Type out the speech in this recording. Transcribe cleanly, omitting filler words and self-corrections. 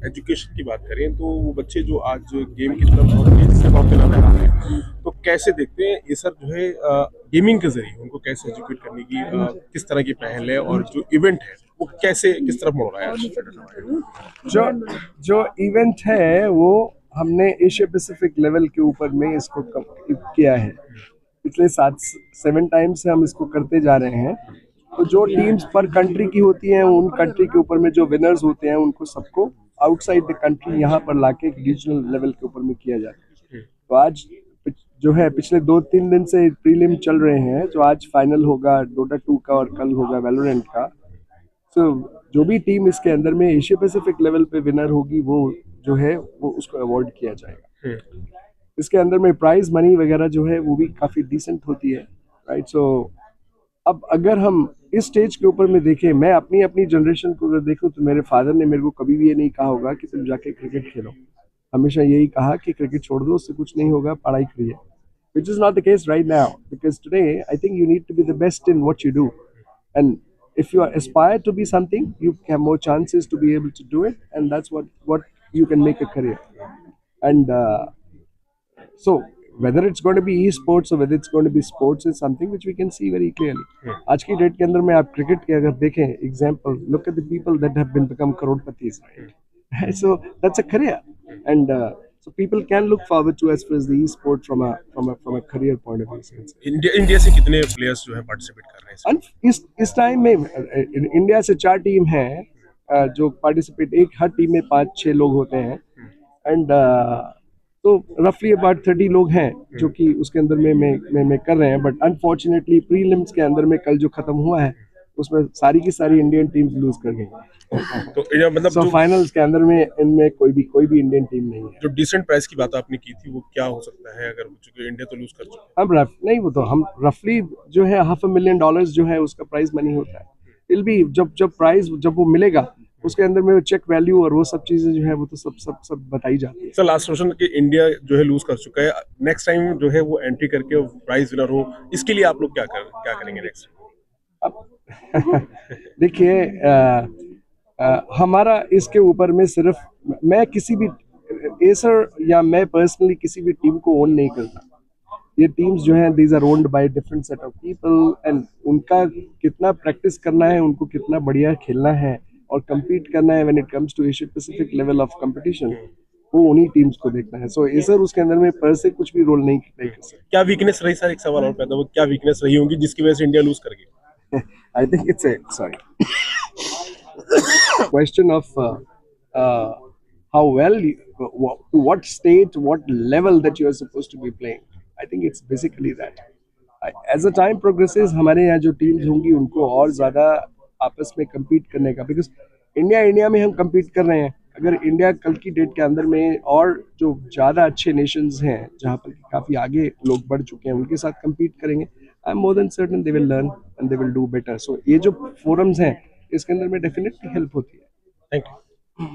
Education की बात करें तो वो बच्चे जो आज गेम की तरफ बहुत तेजी से दौड़ते नजर आ रहे हैं, तो कैसे देखते हैं ये सर जो है गेमिंग के जरिए उनको कैसे एजुकेट करने की किस तरह की पहल है और जो इवेंट है वो कैसे किस तरफ मोड़ रहा है आज? जो जो इवेंट है वो हमने एशिया पैसिफिक लेवल के ऊपर में इसको किया है। पिछले 7 टाइम से हम इसको करते जा रहे हैं। तो जो टीम्स पर कंट्री की होती हैं उन कंट्री के ऊपर में जो विनर्स होते हैं उनको सबको आउटसाइड द कंट्री यहाँ पर लाके रीजनल लेवल के ऊपर में किया जाता है। तो आज जो है पिछले 2-3 दिन से प्रीलिम चल रहे हैं, जो आज फाइनल होगा डोटा 2 का और कल होगा वैलोरेंट का। तो जो भी टीम इसके अंदर में एशिया पैसिफिक लेवल पे विनर होगी वो जो है वो उसको अवार्ड किया जाएगा। इसके अंदर में प्राइज मनी वगैरह जो है वो भी काफ़ी डिसेंट होती है, राइट। सो अब अगर हम इस स्टेज के ऊपर में देखें, मैं अपनी अपनी जनरेशन को अगर देखूं तो मेरे फादर ने मेरे को कभी भी ये नहीं कहा होगा कि तुम जाके क्रिकेट खेलो। हमेशा यही कहा कि क्रिकेट छोड़ दो, उससे कुछ नहीं होगा, पढ़ाई करिए। Which is not the case right now, because today I think you need to be the best in what you do, and if you are aspire to be something, you have more chances to be able to do it, and that's what you can make a career. And so whether it's going to be esports or whether it's going to be sports is something which we can see very clearly. आज की date के अंदर में आप cricket के अगर देखें example, look at the people that have been become crorepati's, right? So that's a career, and so people can look forward to as far as the e-sport from a career point of view. India से कितने players जो है participate कर रहे हैं And इस time में India से 4 टीम है जो पार्टिसिपेट, एक हर टीम में 5-6 लोग होते हैं, एंड तो रफली अबाउट 30 लोग हैं जो कि उसके अंदर में कर रहे हैं। बट अनफॉर्चुनेटली प्रीलिम्स के अंदर में कल जो खत्म हुआ है उसमें सारी की सारी इंडियन टीम्स लूज कर गई। तो मतलब so, फाइनल्स के अंदर में इनमें कोई भी इंडियन टीम नहीं है। जो डिसेंट प्राइस की बात आपने की थी वो क्या हो सकता है अगर चूंकि इंडिया तो लूज कर चुका है? हम नहीं, वो तो हम रफली जो है $500,000 जो है उसका प्राइज मनी होता है। इल भी जब वो मिलेगा उसके अंदर में चेक वैल्यू और वो सब चीजें जो है वो तो सब बताई जाती है। सर लास्ट क्वेश्चन कि इंडिया जो है लूज कर चुका है, नेक्स्ट टाइम जो है वो एंट्री करके प्राइज विनर हो, इसके लिए आप लोग क्या करेंगे नेक्स्ट? अब देखिए हमारा इसके ऊपर में सिर्फ मैं किसी भी एसर या मैं पर्सनली किसी भी टीम को ओन नहीं करता। ये टीम्स जो हैं these are owned by different set of people, and उनका कितना प्रैक्टिस करना है, उनको कितना बढ़िया खेलना है और compete करना है when it comes to Asia Pacific level of competition, वो उन्हीं टीम्स को देखना है। सो एसर उसके अंदर में पर से कुछ भी रोल नहीं कर सकता। क्या वीकनेस रही सर, एक सवाल और पैदा हुआ, क्या वीकनेस रही होगी जिसकी वजह से इंडिया लूज कर गई? I think it's a question of how well to what state, what level that you are supposed to be playing. I think it's basically that. As the time progresses, हमारे यहाँ जो teams होंगी उनको और ज़्यादा आपस में compete करने का, because इंडिया में हम compete कर रहे हैं। अगर इंडिया कल की डेट के अंदर में और जो ज़्यादा अच्छे नेशंस हैं जहाँ पर काफ़ी आगे लोग बढ़ चुके हैं उनके साथ compete करेंगे, I am more than certain they will learn and they will do better. So ये जो फोरम्स हैं इसके अंदर में डेफिनेटली हेल्प होती है। Thank you.